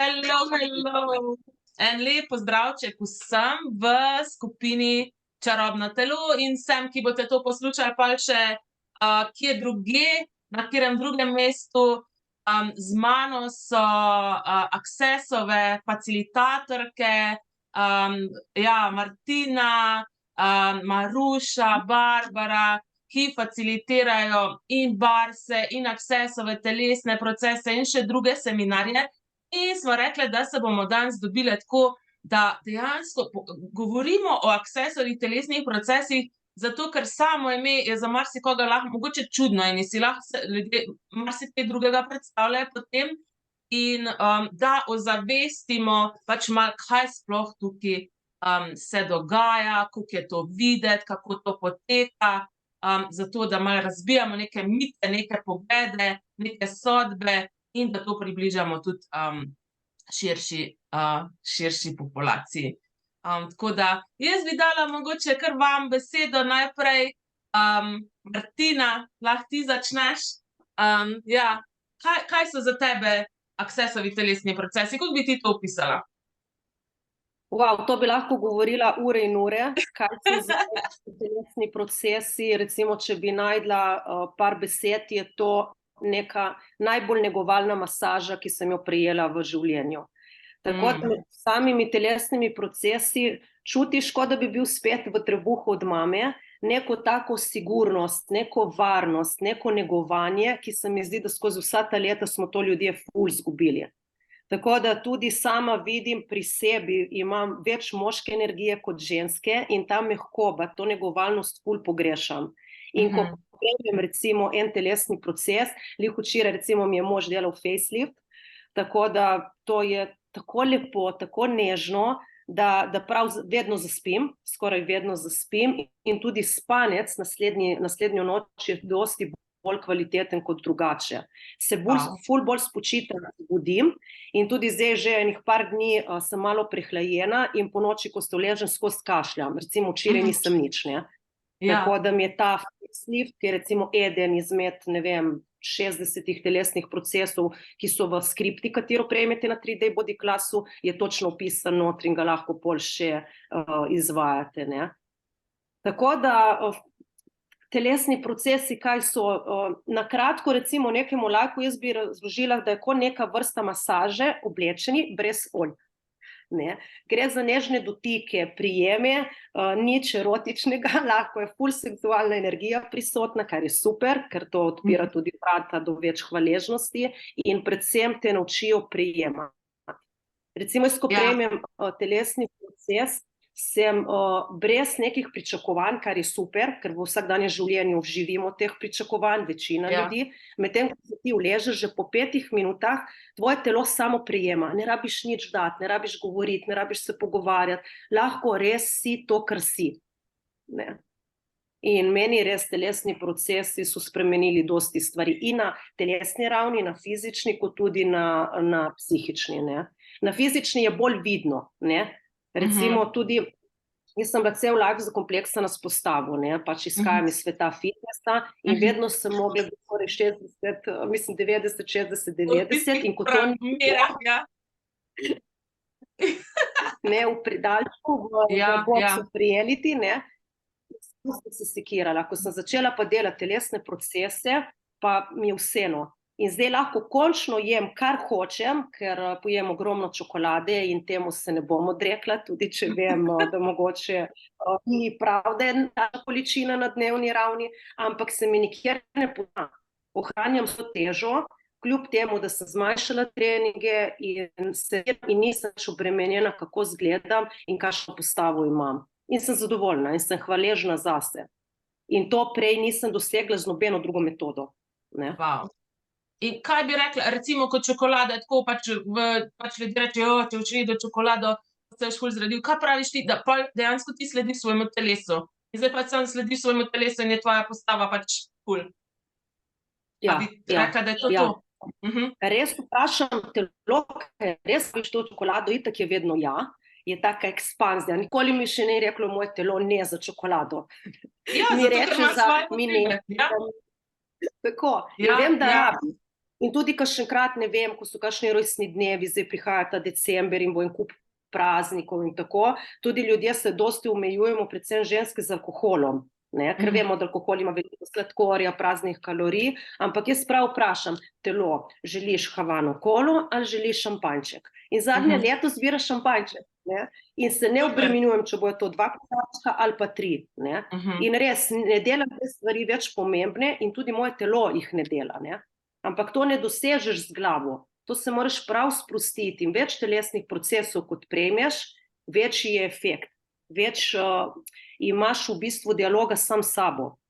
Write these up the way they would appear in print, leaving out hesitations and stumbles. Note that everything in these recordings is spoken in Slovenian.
Hello, hello. En lep pozdravček vsem v skupini Čarobno telo in vsem, ki boste to poslušali pol še kje drugje, na katerem drugem mestu. Z mano so Accessove facilitatorke, Martina, Maruša, Barbara, ki facilitirajo in Barse in Accessove telesne procese in še druge seminarje. In smo rekli, da se bomo danes dobile tako, da dejansko govorimo o Accessovih telesnih procesih, zato ker samo ime je za marsikoga lahko mogoče čudno in si lahko ljudje marsikaj drugega predstavljajo potem. In da ozavestimo pač malo, kaj sploh tukaj se dogaja, kako je to videti, kako to poteka, zato da malo razbijamo neke mite, neke poglede, neke sodbe in da to približamo tudi širši populaciji. Tako da jaz bi dala mogoče kar vam besedo najprej. Martina, lahko ti začneš? Kaj so za tebe Accessovi telesni procesi? Kako bi ti to opisala? Wow, to bi lahko govorila ure in ure, kaj so za telesni procesi. Recimo, če bi najdla par besed, je to neka najbolj negovalna masaža, ki sem jo prejela v življenju. Tako da med samimi telesnimi procesi čutiš, kot da bi bil spet v trebuhu od mame, neko tako sigurnost, neko varnost, neko negovanje, ki se mi zdi, da skozi vsa ta leta smo to ljudje ful izgubili. Tako da tudi sama vidim pri sebi, imam več moške energije kot ženske in ta mehkoba, to negovalnost ful pogrešam. In ko prejmem recimo en telesni proces, včeraj recimo mi je mož delal facelift, tako da to je tako lepo, tako nežno, da prav vedno zaspim, skoraj vedno zaspim in tudi spanec naslednjo noč je dosti bolj kvaliteten kot drugače. Se ful bolj spočita budim in tudi zdaj že enih par dni sem malo prehlajena in po noči, ko se uležem, skozi kašljam. Recimo včeraj nisem nič, ne. Tako da mi je ta facelift, ki je recimo eden izmed, 60 telesnih procesov, ki so v skripti, katero prejmete na 3D Body Classu, je točno opisan notri in ga lahko pol še izvajate, ne. Tako da telesni procesi, kaj so, na kratko recimo nekemu laiku jaz bi razložila, da je kot neka vrsta masaže oblečeni brez olj. Ne. Gre za nežne dotike, prijeme, nič erotičnega, lahko je ful seksualna energija prisotna, kar je super, ker to odpira tudi vrata do več hvaležnosti in predvsem te naučijo prijemati. Recimo, jaz ko prejmem telesni proces, sem brez nekih pričakovanj, kar je super, ker v vsakdanjem življenju živimo teh pričakovanj, večina ljudi, medtem ko se ti uležeš že po 5 minutah, tvoje telo samo prijema, ne rabiš nič dati, ne rabiš govoriti, ne rabiš se pogovarjati, lahko res si to, kar si. Ne. In meni res telesni procesi so spremenili dosti stvari in na telesni ravni, na fizični, kot tudi na psihični, ne. Na fizični je bolj vidno, ne. Recimo tudi, jaz sem bila cel life zakompleksana s postavo, ne, pač izhajam iz sveta fitnesa in vedno sem mogla biti skoraj 60, mislim 90, 60, 90 in kot to ni ne, v predalčku, v boxu reality, ne, sem se sekirala. Ko sem začela pa delati telesne procese, pa mi je vseeno. In zdaj lahko končno jem, kar hočem, ker pojem ogromno čokolade in temu se ne bom odrekla, tudi če vem, da mogoče ni prav, da je ta količina na dnevni ravni, ampak se mi nikjer ne pozna. Ohranjam so težo, kljub temu, da sem zmanjšala treninge in nisem več obremenjena, kako izgledam in kakšno postavo imam. In sem zadovoljna in sem hvaležna zase. In to prej nisem dosegla z nobeno drugo metodo. Ne. Wow. In kaj bi rekla, recimo kot čokolada, tako pač ljudje rečejo, če boš jedel čokolado, se boš ful zredil. Kaj praviš ti, da dejansko ti slediš svojemu telesu? In zdaj pač sam slediš svojemu telesu in je tvoja postava pač ful. Ja, bi rekla, da je to? Res vprašam telo, ker res viš to čokolado, itak je vedno je taka ekspanzija. Nikoli mi še ni reklo moje telo ne za čokolado. Ja, zato ker ima svoje potrebe. Tako, vem, da rabim. In tudi kakšenkrat, ne vem, ko so kakšni rojstni dnevi, zdaj prihaja ta december in bo en kup praznikov in tako, tudi ljudje se dosti omejujemo, predvsem ženske z alkoholom, ne? Ker vemo, da alkohol ima veliko sladkorja, praznih kalorij, ampak jaz prav vprašam telo, želiš Havano kolo ali želiš šampanjček? In zadnje leto zbiraš šampanjček, ne? In se ne obremenjujem, če bojo to 2 kozarčka ali pa 3, ne? In res, ne delam te stvari več pomembne in tudi moje telo jih ne dela, ne? Ampak to ne dosežeš z glavo, to se moraš prav sprostiti in več telesnih procesov, kot prejmeš, večji je efekt, več imaš v bistvu dialoga sam s sabo.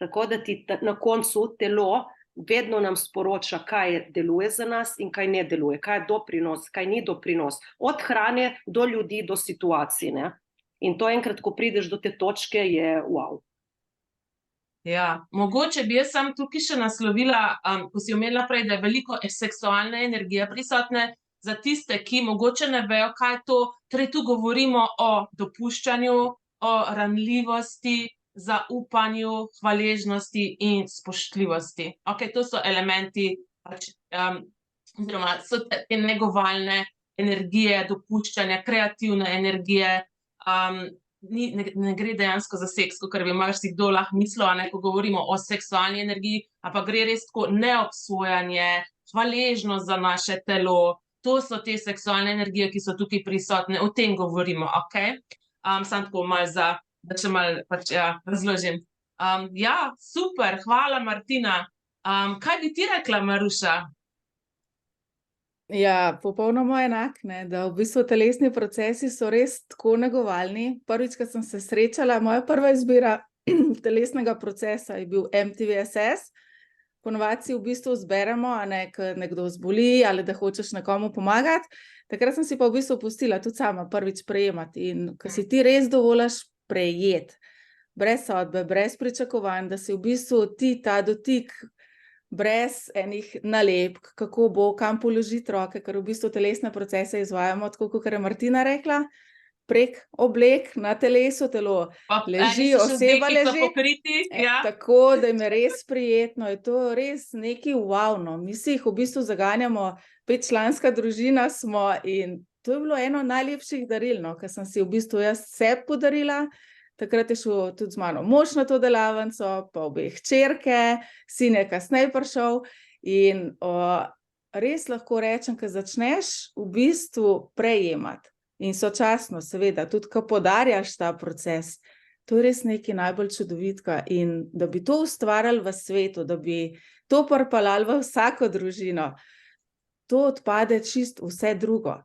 Tako da ti na koncu telo vedno nam sporoča, kaj deluje za nas in kaj ne deluje, kaj je doprinos, kaj ni doprinos, od hrane do ljudi, do situacij, ne? In to enkrat, ko prideš do te točke, je wow. Ja, mogoče bi jaz sam tukaj še naslovila, ko si omenila prej, da je veliko seksualne energije prisotne, za tiste, ki mogoče ne vejo, kaj je to, torej tu govorimo o dopuščanju, o ranljivosti, zaupanju, hvaležnosti in spoštljivosti. Okej, to so elementi, oziroma so te negovalne energije, dopuščanja, kreativne energije, ne gre dejansko za seks, kakor bi marsikdo lahko mislil, a ne, ko govorimo o seksualni energiji, ampak gre res tako neobsojanje, hvaležnost za naše telo, to so te seksualne energije, ki so tukaj prisotne, o tem govorimo, okej? Samo tako malo da še malo razložim. Ja, super, hvala, Martina. Kaj bi ti rekla, Maruša? Ja, popolnoma enak, ne, da v bistvu telesni procesi so res tako negovalni. Prvič, ko sem se srečala, moja prva izbira telesnega procesa je bil MTVSS. Ponovadi si v bistvu zberemo, a ne, ko nekdo zboli ali da hočeš nekomu pomagati. Takrat sem si pa v bistvu pustila tudi sama prvič prejemati in ko si ti res dovoliš prejeti, brez sodbe, brez pričakovanj, da si v bistvu ti ta dotik brez enih nalepk, kako bo, kam položiti roke, ker v bistvu telesne procese izvajamo, tako kot je Martina rekla, prek oblek na telesu, telo leži, oseba leži, tako da jim je res prijetno, je to res nekaj wowno. Mi si jih v bistvu zaganjamo, 5-članska družina smo in to je bilo eno najlepših daril, no, ker sem si v bistvu jaz sebi podarila. Takrat je šel tudi z mano mož na to delavnico, pa obe hčerke, sin je kasneje prišel in res lahko rečem, ko začneš v bistvu prejemati in sočasno seveda tudi, ko podarjaš ta proces, to je res nekaj najbolj čudovitega in da bi to ustvarjali v svetu, da bi to pripeljali v vsako družino, to odpade čisto vse drugo.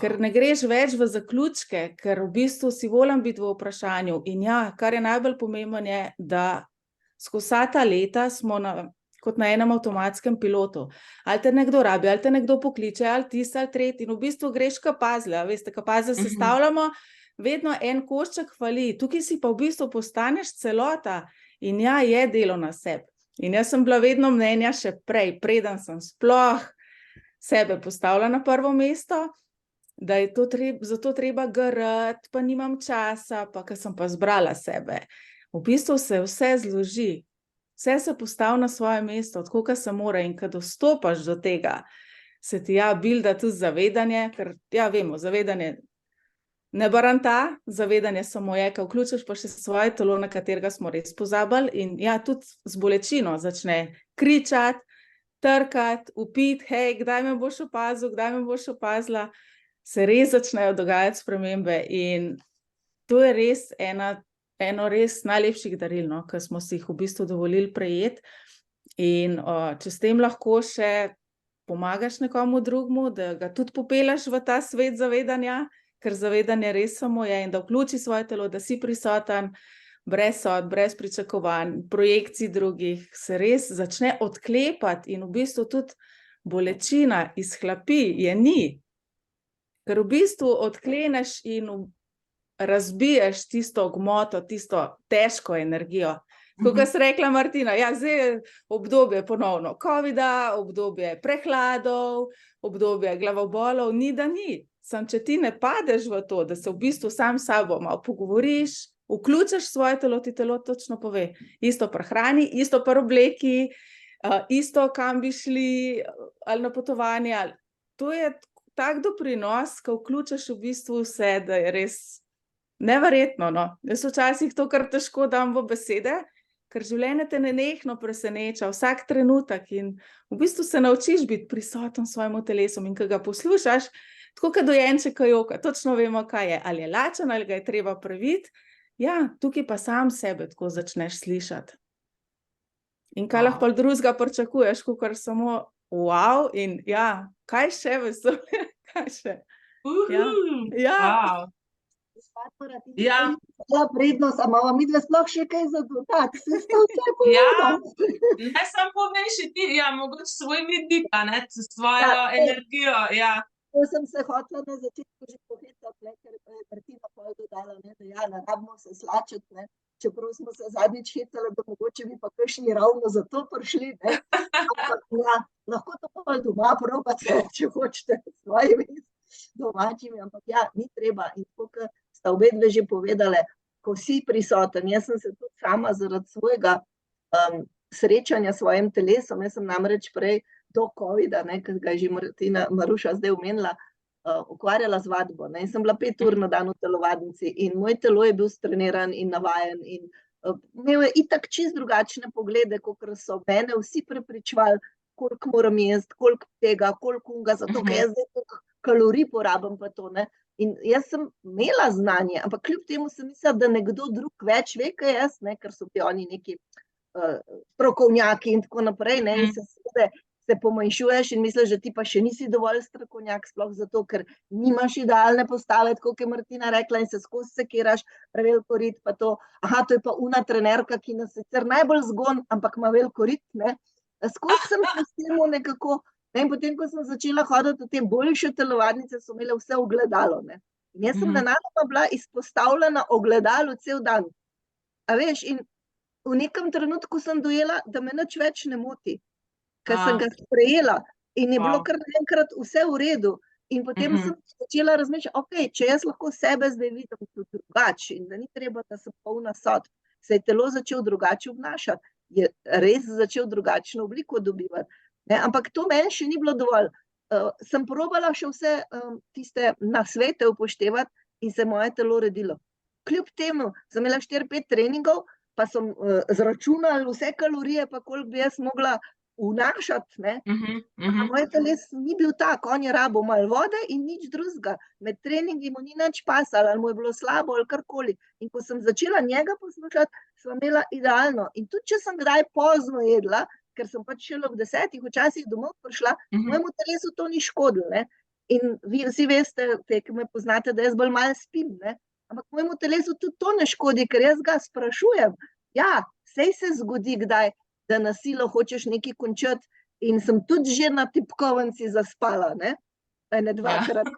Ker ne greš več v zaključke, ker v bistvu si volim biti v vprašanju. In ja, kar je najbolj pomembno je, da skozi vsa ta leta smo kot na enem avtomatskem pilotu. Ali te nekdo rabi, ali te nekdo pokliče, ali tisti, ali tretji. In v bistvu greš ka puzzle, veste, ka puzzle sestavljamo, vedno en košček fali. Tukaj si pa v bistvu postaneš celota in ja, je delo na sebi. In jaz sem bila vedno mnenja še prej, preden sem sploh sebe postavila na prvo mesto, da je to zato treba garati, pa nimam časa, pa ko sem pa zbrala sebe. V bistvu se vse zloži, vse se postavi na svoje mesto, tako kot se mora in ko dostopaš do tega, se ti bilda tudi zavedanje, ker vemo, zavedanje ne baranta, zavedanje samo je, ko vključiš pa še svoje telo, na katerega smo res pozabili in tudi z bolečino začne kričati, trkati, vpiti, hej, kdaj me boš opazila, se res začnejo dogajati spremembe in to je res eno res najlepših daril, no, ko smo si jih v bistvu dovolili prejeti in če s tem lahko še pomagaš nekomu drugemu, da ga tudi popelješ v ta svet zavedanja, ker zavedanje res samo je in da vključi svoje telo, da si prisoten, brez sodb, brez pričakovanj, projekcij drugih, se res začne odklepati in v bistvu tudi bolečina izhlapi, je ni. Ker v bistvu odkleneš in razbiješ tisto gmoto, tisto težko energijo. Kot si rekla, Martina, zdaj je obdobje ponovno covida, obdobje prehladov, obdobje glavobolov, ni da ni. Samo če ti ne padeš v to, da se v bistvu sam s sabo malo pogovoriš, vključiš svoje telo, ti telo točno pove. Isto pri hrani, isto pri obleki, isto, kam bi šli, ali na potovanje. To je tak doprinos, ko vključiš v bistvu vse, da je res neverjetno. No? Jaz včasih to kar težko dam v besede, ker življenje te nenehno preseneča, vsak trenutek in v bistvu se naučiš biti prisoten svojemu telesom in ko ga poslušaš, tako kot dojenček, ko joka, točno vemo, kaj je, ali je lačen, ali ga je treba praviti. Ja, tukaj pa sam sebe tako začneš slišati. In kaj lahko drugega pričakuješ, kakor samo wow in ja, kaj še vesolje, kaj še. Wow. Ja. Prednost, a imamo midve sploh še kaj za dodati? Ne samo povej še ti, mogoče svoj vidik, svojo energijo, To sem se hotela na začetku že povedati, ker je Martina pol dodala, da ne rabimo se slačiti, čeprav smo se zadnjič hecali, da mogoče bi pa kakšni ravno zato prišli, Ampak lahko to pol doma probate, če hočete s svojimi domačimi, ampak ni treba. In tako, kot sta obe dve že povedale, ko si prisoten, jaz sem se tudi sama zaradi svojega srečanja s svojim telesom, jaz sem namreč prej do covida, ker ga je že Maruša zdaj omenila, ukvarjala z vadbo. In sem bila 5 ur na dan v telovadnici in moj telo je bil streniran in navajen in imel je itak čisto drugačne poglede, kakor so mene vsi prepričevali, koliko moram jesti, koliko tega, koliko unga, zato ker jaz zdaj koliko kalorij porabim pa to. In jaz sem imela znanje, ampak kljub temu sem mislila, da nekdo drug več ve, kaj jaz, ker so ti oni neki strokovnjaki in tako naprej, in se pomanjšuješ in misliš, da ti pa še nisi dovolj strokovnjak, sploh zato, ker nimaš idealne postave, tako kot je Martina rekla, in se skozi sekiraš, preveliko rit pa to. Aha, to je pa una trenerka, ki nas sicer najbolj zgon, ampak ima veliko rit, Skozi sem se s tem nekako, in potem, ko sem začela hoditi v te boljše telovadnice, so imele vse ogledalo, In jaz sem nenadoma bila izpostavljena ogledalu cel dan. A veš, in v nekem trenutku sem dojela, da me nič več ne moti, ker sem ga sprejela in je bilo kar naenkrat vse v redu. In potem sem začela razmišljati, ok, če jaz lahko sebe zdaj vidim tudi drugače in da ni treba, da sem polna sodb, se je telo začel drugače obnašati, je res začel drugačno obliko dobivati. Ampak to meni še ni bilo dovolj. Sem probala še vse tiste nasvete upoštevati in se moje telo redilo. Kljub temu sem imela 4-5 treningov, pa sem zračunala vse kalorije, pa koliko bi jaz mogla vnašati. Moj teles ni bil tak, on je rabil malo vode in nič drugega. Med treningi mu ni nič pasalo, ali mu je bilo slabo ali karkoli. In ko sem začela njega poslušati, sem imela idealno. In tudi, če sem kdaj pozno jedla, ker sem pač šele ob 10 včasih domov prišla, mojemu telesu to ni škodilo. In vi vsi veste, ki me poznate, da jaz bolj malo spim, ampak mojemu telesu tudi to ne škodi, ker jaz ga sprašujem. Ja, sej se zgodi kdaj, da na silo hočeš nekaj končati in sem tudi že na tipkovnici zaspala, ene dvakrat.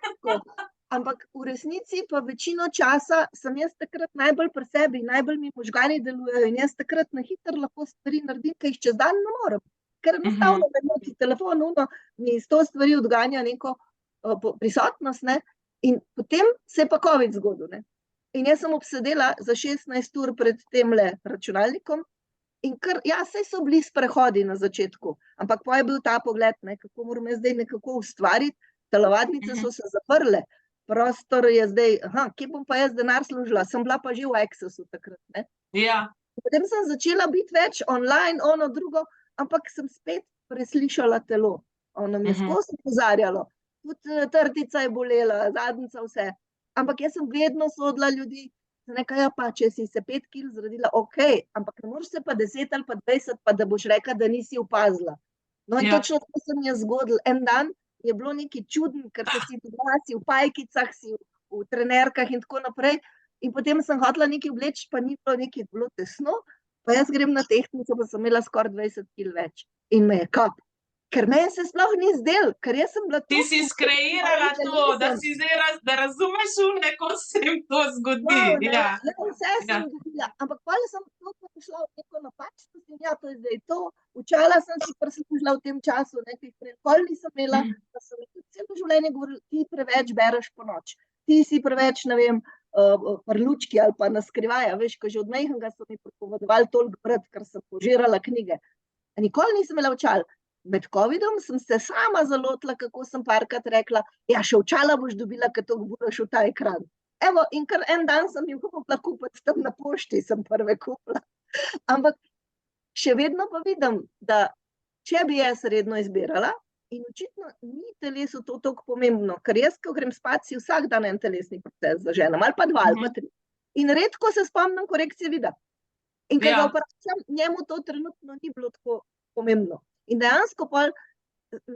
Ampak v resnici pa večino časa sem jaz takrat najbolj pri sebi, najbolj mi možgani delujejo in jaz takrat na hitro lahko stvari naredim, ki jih čez dan ne morem. Ker enostavno me moti telefon, mi 100 stvari odganja neko prisotnost, in potem se je pa COVID zgodil. In jaz sem obsedela za 16 ur pred temle računalnikom in saj so bili sprehodi na začetku, ampak pa je bil ta pogled, kako moram jaz zdaj nekako ustvariti, telovadnice so se zaprle, prostor je zdaj, kje bom pa jaz denar služila, sem bila pa že v Accessu takrat, Potem sem začela biti več online, ono drugo, ampak sem spet preslišala telo. Ono mi je skozi opozarjalo, tudi trtica je bolela, zadnjica, vse. Ampak jaz sem vedno sodila ljudi, pa če si se 5 kil zredila, ok, ampak ne moreš se pa 10 ali pa 20, pa da boš rekla, da nisi opazila. No in točno to se mi je zgodilo. En dan je bilo nekaj čudno, ker si v pajkicah, si v trenerkah in tako naprej. In potem sem hotela nekaj obleči, pa ni bilo nekaj, bilo tesno, pa jaz grem na tehtnico, pa sem imela skoraj 20 kil več. In me je kap. Ker meni se sploh ni zdel, ker jaz sem bila Ti si skreirala to, da si zdaj da razumeš ko se jim to zgodi. Vse sem dobila, ampak potem sem prišla v neko napačnost in to je zdaj to. Učala sem si prislužila v tem času, potem nisem imela, da sem mi tudi celo življenje govorila, ti preveč bereš po noč, ti si preveč, prlučki ali pa naskrivaj, veš, ko že od majhnega so mi pripovedovali toliko brati, ker sem požirala knjige. Nikoli nisem imela očal. Med covidom sem se sama zalotila, kako sem parkrat rekla, ja, še očala boš dobila, ko to boš v ta ekran. Evo, in kar en dan sem jih hopla kupiti tam na pošti, sem prve kupila. Ampak še vedno pa vidim, da če bi jaz redno izbirala, in očitno ni telesu to toliko pomembno, ker jaz, ko grem spat, si vsak dan en telesni proces zaženem, ali pa 2 ali pa 3. In redko se spomnim korekcije vida. In ker ga uporabljam, njemu to trenutno ni bilo tako pomembno. In dejansko pol,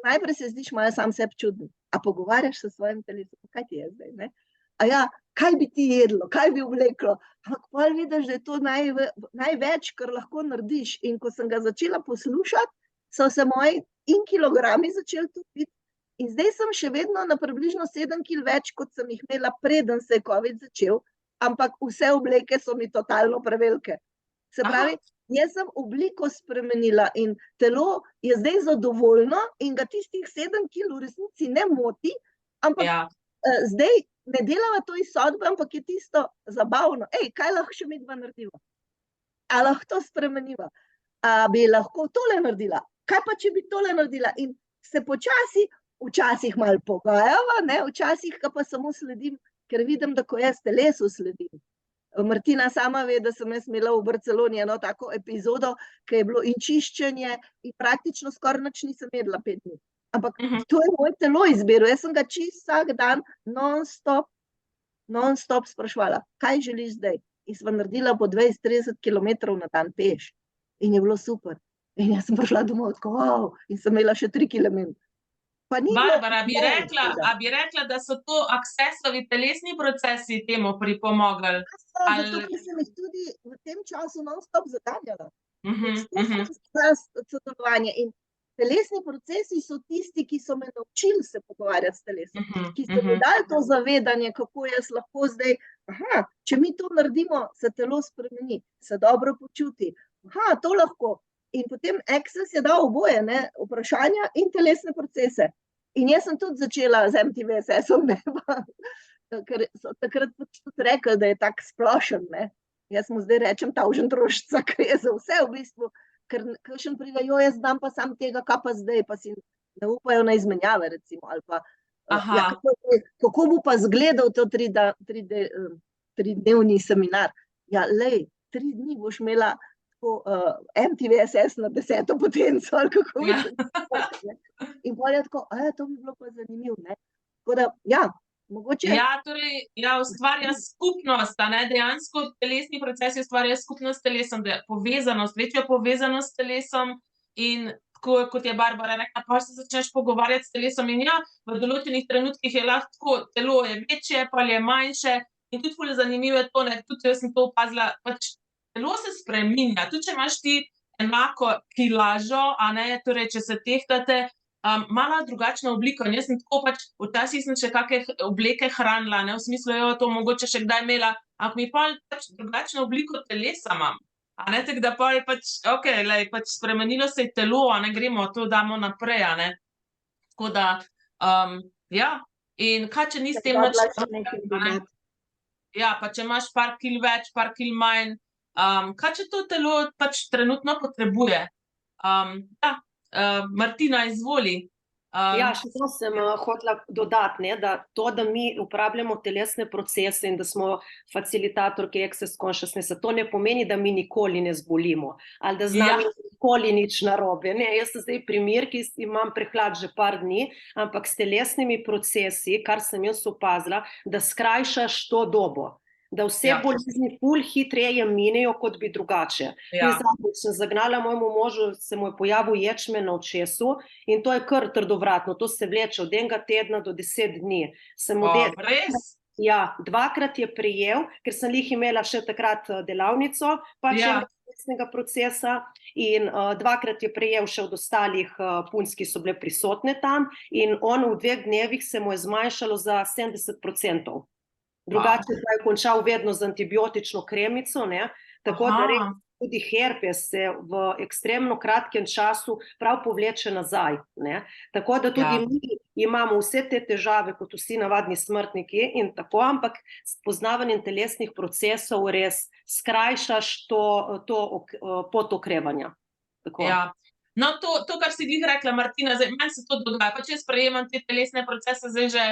najprej se zdiš malo sam sebi čuden, a pogovarjaš se s svojim telesom, kaj ti je zdaj, ne? A ja, kaj bi ti jedlo, kaj bi obleklo, ampak pol vidiš, da je to največ, kar lahko narediš. In ko sem ga začela poslušati, so se moji in kilogrami začeli topiti. In zdaj sem še vedno na približno 7 kil več, kot sem jih imela preden se je COVID začel, ampak vse obleke so mi totalno prevelike. Se pravi, jaz sem obliko spremenila in telo je zdaj zadovoljno in ga tistih 7 kil v resnici ne moti, ampak zdaj ne delava to iz sodbe, ampak je tisto zabavno. Ej, kaj lahko še midva narediva? A lahko to spremeniva? A bi lahko tole naredila? Kaj pa, če bi tole naredila? In se počasi, včasih malo pogajava, ne? Včasih pa samo sledim, ker vidim, da ko jaz telesu sledim. Martina sama ve, da sem jaz imela v Barceloni eno tako epizodo, ki je bilo in čiščenje in praktično skoraj nič nisem jedla 5 dni. Ampak to je moje telo izbiro. Jaz sem ga čist vsak dan non-stop sprašvala, kaj želiš zdaj? In sva naredila po 20-30 kilometrov na dan peš. In je bilo super. In jaz sem prišla domov, tako, wow, in sem imela še 3 kilometrov. Barbara, bi rekla, da so to Accessovi telesni procesi temu pripomogli? Zato, ker sem jih tudi v tem času non-stop zaganjala. Sodelovanje. In telesni procesi so tisti, ki so me naučili se pogovarjati s telesom, ki so mi dali to zavedanje, kako jaz lahko zdaj, če mi to naredimo, se telo spremeni, se dobro počuti. To lahko. In potem Access je dal oboje, ne, vprašanja in telesne procese. In jaz sem tudi začela z MTVSS-om, ne, ker so takrat tudi rekli, da je tak splošen, ne. Jaz mu zdaj rečem tavžentrošica, ker je za vse v bistvu, ker kakšen pride, jaz dam pa sam tega, kaj pa zdaj, pa si ne upajo na izmenjave, recimo, ali pa, kako bo pa zgledal to 3-dnevni seminar. Ja, lej, 3 dni boš imela MTVSS na 10. potenco, ali kako bi se tako. In pol je tako, to bi bilo pa zanimivo, ne. Tako da, mogoče... torej, ustvarja skupnost, ne, dejansko telesni procesi ustvarja skupnost s telesom, povezanost, večjo povezanost s telesom in tako, kot je Barbara rekla, pa se začneš pogovarjati s telesom in v določenih trenutkih je lahko tako, telo je večje, pa je manjše in tudi ful zanimivo je to, ne, tudi jaz sem to opazila, pač telo se spreminja, tudi če imaš ti enako kilažo, a ne, torej, če se tehtate, malo drugačna oblika. In jaz sem tako pač, včasih sem še kakšne obleke hranila, ne, v smislu, to mogoče še kdaj imela, ampak mi pač drugačno obliko telesa imam. A ne, tako da pač, lej, pač spremenilo se je telo, a ne, gremo, to damo naprej, a ne. Tako da, in kaj, če ni s tem nič, pa če imaš par kil več, par kil manj, kaj, če to telo pač trenutno potrebuje? Martina, izvoli. Še to sem hotela dodati, ne, da to, da mi uporabljamo telesne procese in da smo facilitatorke Access Consciousnessa, to ne pomeni, da mi nikoli ne zbolimo, ali da z nami nikoli nič narobe. Ne, jaz sem zdaj primer, ki imam prehlad že par dni, ampak s telesnimi procesi, kar sem jaz opazila, da skrajšaš to dobo. Da vse bolezni ful hitreje minejo, kot bi drugače. Zadnjič sem zagnala mojemu možu, se mu je pojavil ječmen na očesu in to je kar trdovratno, to se vleče od 1 tedna do 10 dni. Res? Ja, 2-krat je prejel, ker sem jih imela še takrat delavnico, pač telesnega procesa in 2-krat je prejel še od ostalih punc, ki so bile prisotne tam in on v 2 dnevih se mu je zmanjšalo za 70%. Drugače pa je končal vedno z antibiotično kremico, ne, tako da tudi herpes se v ekstremno kratkem času prav povleče nazaj, ne, tako da tudi mi imamo vse te težave, kot vsi navadni smrtniki in tako, ampak s poznavanjem telesnih procesov res skrajšaš to pot okrevanja. No, to, kar si glih rekla, Martina, zdaj, meni se to dogaja, pač jaz sprejemam te telesne procese zdaj že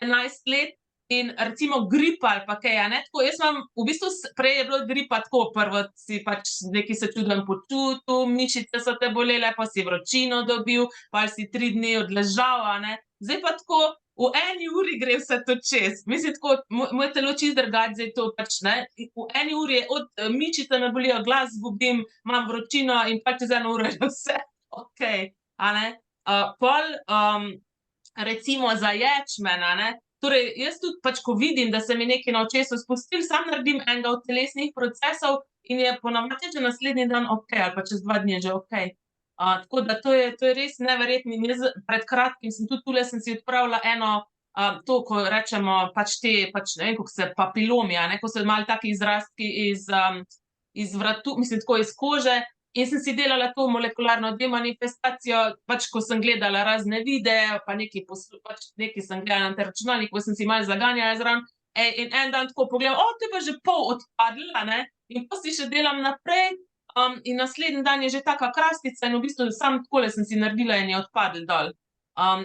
11 let in recimo gripa ali pa kaj, a ne, tako, jaz imam, v bistvu prej je bilo gripa tako, prvo si pač nekaj se čudno počutil, mišice so te bolele, pa si vročino dobil, pa si 3 dni odležal, a ne, zdaj pa tako, v 1 uri gre vse to čez, mislim tako, moje telo čisto drugače zdaj to pač, ne, v 1 uri je od mišice me bolijo, glas izgubim, imam vročino in pač čez 1 uro je že vse okej, a ne. Pol, recimo za ječmen, a ne, torej jaz tudi pač, ko vidim, da se mi nekaj na očesu spustilo, samo naredim enega od telesnih procesov in je po navadi že naslednji dan okej ali pa čez 2 dni je že okej. Tako da to je res neverjetno in jaz pred kratkim sem tudi tule sem si odpravila eno, to, ko rečemo pač te, pač ne vem, kako se, papilomi, a ne, ko so malo taki izrastki iz vratu, mislim tako iz kože, in sem si delala to molekularno demanifestacijo, pač ko sem gledala razne videe, pa nekaj pač nekaj sem gledala na tem računalniku, sem si malo zaganjala zraven, in en dan tako pogledam, to je pa že pol odpadlo, a ne, in pol si še delam naprej, in naslednji dan je že taka krastica in v bistvu samo takole sem si naredila in je odpadlo dol.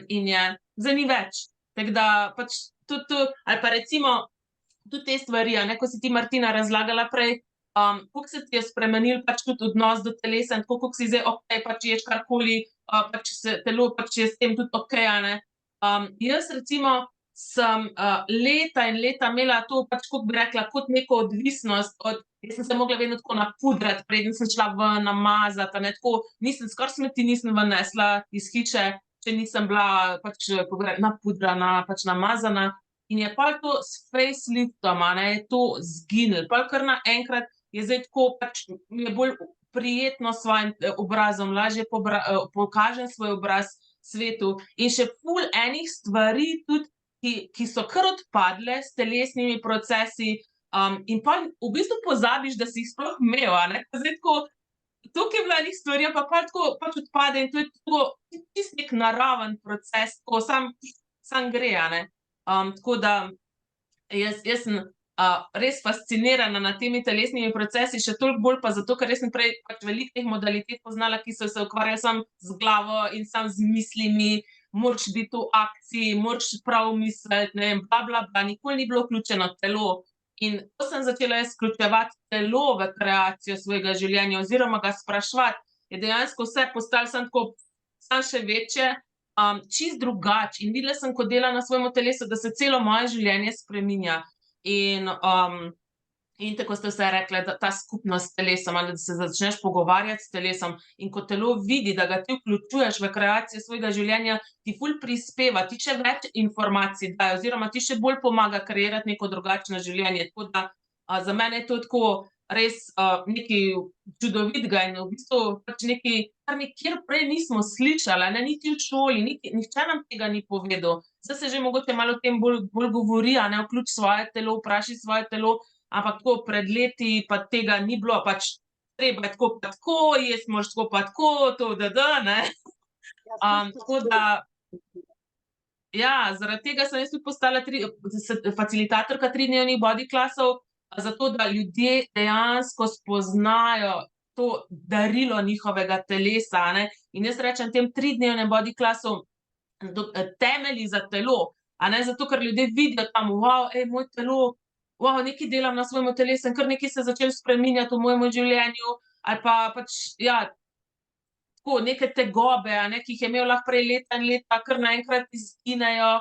In je, zdaj ni več. Tako da pač tudi to, ali pa recimo tudi te stvari, a ne, ko si ti, Martina, razlagala prej, koliko se ti je spremenil pač tudi odnos do telesa in tako, koliko si zdaj okej, pač ješ karkoli, pač se telo pač je s tem tudi okej, a ne. Jaz recimo sem leta in leta imela to pač, kako bi rekla, kot neko odvisnost od, jaz sem se mogla vedno tako napudrati, preden sem šla ven, namazati, a ne, tako, skoraj smeti nisem ven nesla iz hiše, če nisem bila pač, kako bi rekla, napudrana, pač namazana. In je pol to s faceliftom, a ne, je to izginilo. Pol kar naenkrat je zdaj tako pač mi je bolj prijetno s svojim obrazom, lažje pokažem svoj obraz svetu in še ful enih stvari tudi, ki so kar odpadle s telesnimi procesi, in pol v bistvu pozabiš, da si jih sploh imel, a ne, zdaj tako, toliko je bilo enih stvari, pa pol tako pač odpade in to je tako čisto neki naraven proces, tako samo gre, a ne. Tako da jaz sem res fascinirana nad temi telesnimi procesi, še toliko bolj pa zato, ker jaz sem prej pač veliko teh modalitet poznala, ki so se ukvarjale samo z glavo in samo z mislimi, moraš biti v akciji, moraš prav misliti, ne vem, bla, bla, bla, nikoli ni bilo vključeno telo. In ko sem začela jaz vključevati telo v kreacijo svojega življenja oziroma ga spraševati, je dejansko vse postalo samo tako, samo še večje, čisto drugače. In videla sem, ko delam na svojem telesu, da se celo moje življenje spreminja. In tako ste vse rekle, da ta skupnost s telesom, ali da se začneš pogovarjati s telesom, in ko telo vidi, da ga ti vključuješ v kreacijo svojega življenja, ti ful prispeva, ti še več informacij daje oziroma ti še bolj pomaga kreirati neko drugačno življenje. Tako da, za mene je to tako res nekaj čudovitega in v bistvu pač nekaj, kar nikjer prej nismo slišali, a ne, niti v šoli, nihče nam tega ni povedal. Zdaj se že mogoče malo o tem bolj govori, a ne, vključi svoje telo, vprašaj svoje telo, ampak tako pred leti pa tega ni bilo, pač treba je tako pa tako, jesti moraš tako pa tako, to, ne. Tako da, ja, zaradi tega sem jaz tudi postala facilitatorka 3-dnevnih body classov, zato da ljudje dejansko spoznajo to darilo njihovega telesa, a ne. In jaz rečem tem 3-dnevnem body classu temelji za telo, a ne, zato ker ljudje vidijo tam, moj telo, nekaj delam na svojemu telesu in kar nekaj se je začelo spreminjati v mojem življenju, ali pa pač, ja, tako, neke tegobe, a ne, ki jih je imel lahko prej leta in leta, kar naenkrat izginejo.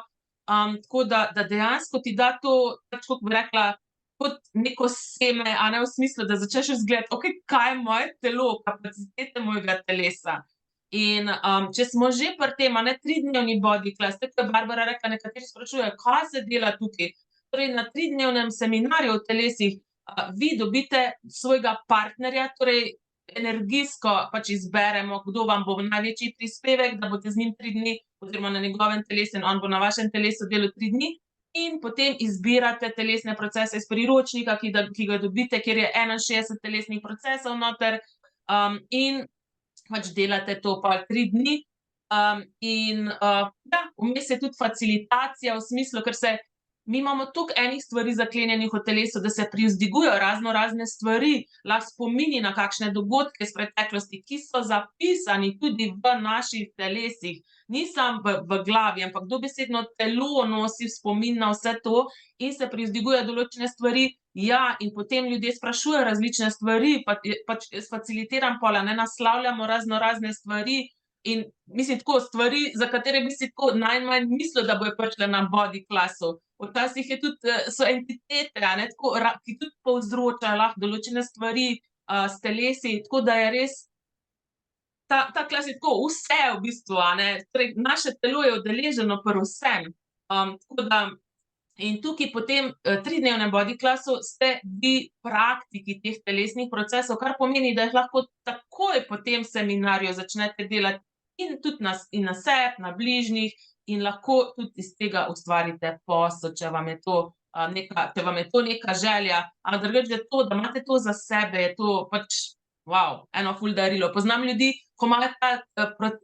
Tako da dejansko ti da to, pač kako bi rekla, kot neko seme, a ne, v smislu, da začneš razgledati, kaj je moje telo, kapacitete mojega telesa. In če smo že pri tem, a ne, 3-dnevni body class, tako je Barbara rekla, nekateri sprašujejo, kaj se dela tukaj. Torej na 3-dnevnem seminarju o telesih vi dobite svojega partnerja, torej energijsko pač izberemo, kdo vam bo največji prispevek, da boste z njim 3 dni oziroma na njegovem telesu in on bo na vašem telesu delal 3 dni. In potem izbirate telesne procese iz priročnika, ki ga dobite, kjer je 61 telesnih procesov noter, in pač delate to pol 3 dni. In ja, vmes je tudi facilitacija v smislu, ker se mi imamo toliko enih stvari zaklenjenih v telesu, da se privzdigujejo razne stvari, lahko spomini na kakšne dogodke iz preteklosti, ki so zapisani tudi v naših telesih, ni samo v glavi, ampak dobesedno telo nosi spomin na vse to in se privzdiguje določene stvari. Ja, in potem ljudje sprašujejo različne stvari, pač facilitiram pol, ne, naslavljamo razne stvari in mislim tako, stvari, za katere bi si tako najmanj mislil, da bojo prišle na body classu. Včasih je tudi, so entitete, a ne, tako, ki tudi povzročajo lahko določene stvari, s telesi, tako da je res ta klas je tako vse v bistvu, a ne, torej naše telo je udeleženo pri vsem. Tako da in tukaj potem, 3-dnevnem body classu ste vi praktiki teh telesnih procesov, kar pomeni, da jih lahko takoj po tem seminarju začnete delati in tudi na sebi, na bližnjih in lahko tudi iz tega ustvarite posel, če vam je to, če vam je to neka želja. Ampak drugače je to, da imate to za sebe, je to pač, eno ful darilo. Poznam ljudi, ko imajo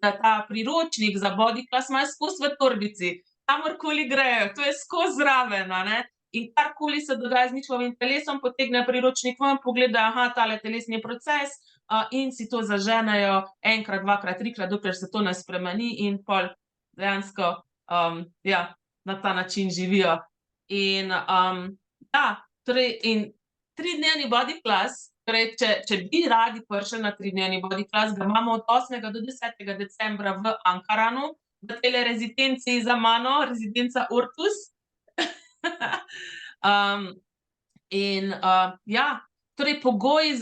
ta priročnik za body class, imajo skozi v torbici, kamorkoli grejo, to je skozi zraven, a ne. In karkoli se dogaja z njihovim telesom, potegnejo priročnik ven, pogledajo, tale telesni proces, in si to zaženejo enkrat, dvakrat, trikrat, dokler se to ne spremeni in pol dejansko, na ta način živijo. In, torej in 3-dnevni body class, torej če bi radi prišli na 3-dnevni body class, ga imamo od 8. do 10. decembra v Ankaranu, v tejle rezidenci za mano, rezidenca Ortus. Torej pogoj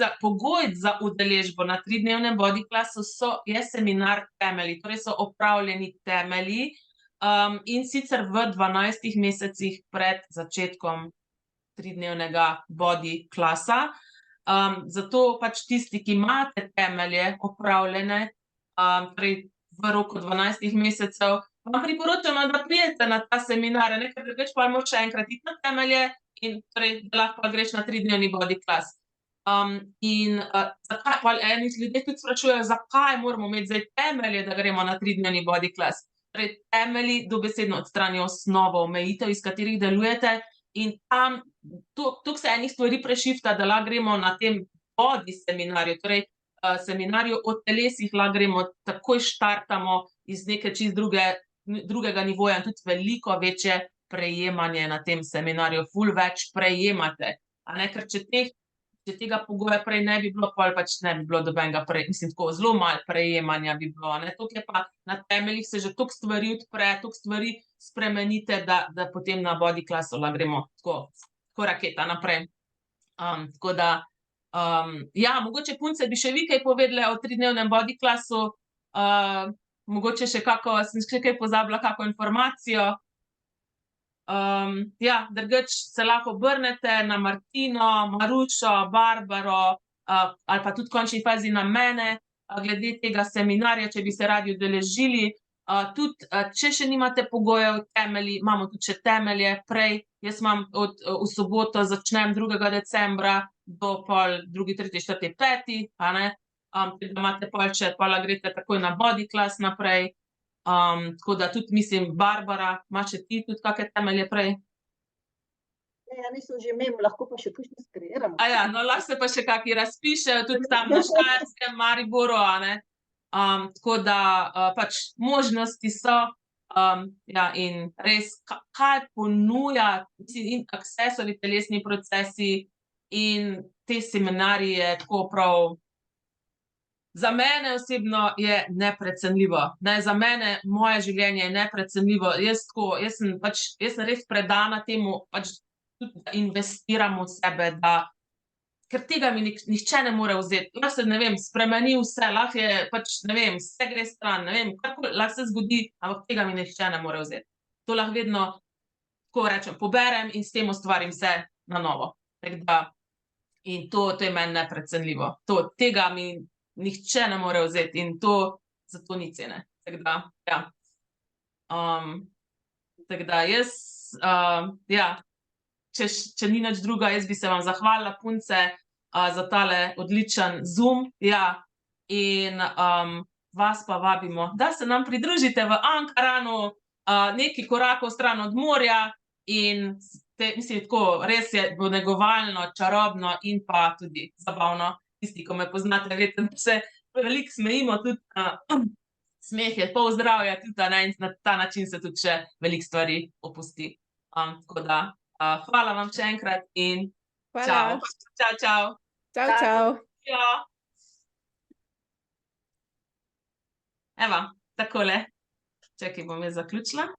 za udeležbo na 3-dnevnem body classu je seminar Temelji, torej so opravljeni temelji, in sicer v 12 mesecih pred začetkom 3-dnevnega body classa. Zato pač tisti, ki imate temelje opravljene, torej v roku 12 mesecev, vam priporočamo, da pridete na ta seminar, ne, ker drugače pol moraš še enkrat iti na temelje in torej da lahko pa greš na 3-dnevni body class. Zakaj pol eni ljudje tudi sprašujejo, zakaj moramo imeti zdaj temelje, da gremo na 3-dnevni body class. Torej temelji dobesedno odstranijo osnovo omejitev, iz katerih delujete, in tam toliko se enih stvari prešifta, da lahko gremo na tem body seminarju, torej seminarju o telesih lahko gremo, takoj štartamo iz neke čisto drugega nivoja in tudi veliko večje prejemanje na tem seminarju, ful več prejemate, a ne, ker če tega pogoja prej ne bi bilo, pol pač ne bi bilo nobenega mislim tako, zelo malo prejemanja bi bilo, a ne, toliko je pa na temeljih se že toliko stvari odpre, toliko stvari spremenite, da potem na body classu lahko gremo tako raketa naprej. Tako da, mogoče punce bi še vi kaj povedale o 3-dnevnem body classu, mogoče še sem še kaj pozabila, kako informacijo. Drugače se lahko obrnete na Martino, Marušo, Barbaro, ali pa tudi v končni fazi na mene, glede tega seminarja, če bi se radi udeležili. Tudi, če še nimate pogojev, temelji, imamo tudi še temelje prej, jaz imam v soboto začnem 2. decembra do pol 2., 3., 4., 5., a ne, da imate pol lahko greste takoj na body class naprej. Tako da tudi mislim, Barbara, imaš še ti tudi kake temelje prej? Ja, nisem že imel, lahko pa še kakšne skreiramo. No, lahko se pa še kaki razpišejo, tudi tam na Štajerskem, Mariboru, a ne. Tako da, pač možnosti so, in res, kaj ponuja, mislim, in Accessory telesni procesi in te seminarji tako prav. Za mene osebno je neprecenljivo, ne, za mene, moje življenje je neprecenljivo, jaz sem res predana temu, pač tudi da investiram v sebe, ker tega mi nihče ne more vzeti, lahko se, ne vem, spremeni vse, lahko je pač, ne vem, vse gre stran, ne vem, karkoli lahko se zgodi, ampak tega mi nihče ne more vzeti. To lahko vedno, tako rečem, poberem in s tem ustvarim vse na novo. Tako da, in to je meni neprecenljivo, tega mi nihče ne more vzeti in zato ni cene. Tako da, tako da jaz, če ni nič drugega, jaz bi se vam zahvalila, punce, za tale odličen Zoom, in, vas pa vabimo, da se nam pridružite v Ankaranu, nekaj korakov stran od morja, in mislim, tako, res je negovalno, čarobno in pa tudi zabavno. Tisti, ko me poznate, vedete, da se veliko smejimo, tudi smeh je pol zdravja, tudi in na ta način se tudi še veliko stvari opusti. Tako da, hvala vam še enkrat in Hvala. Čau, čau. Čau, čau. Ja. Evo, takole. Čakaj, bom jaz zaključila.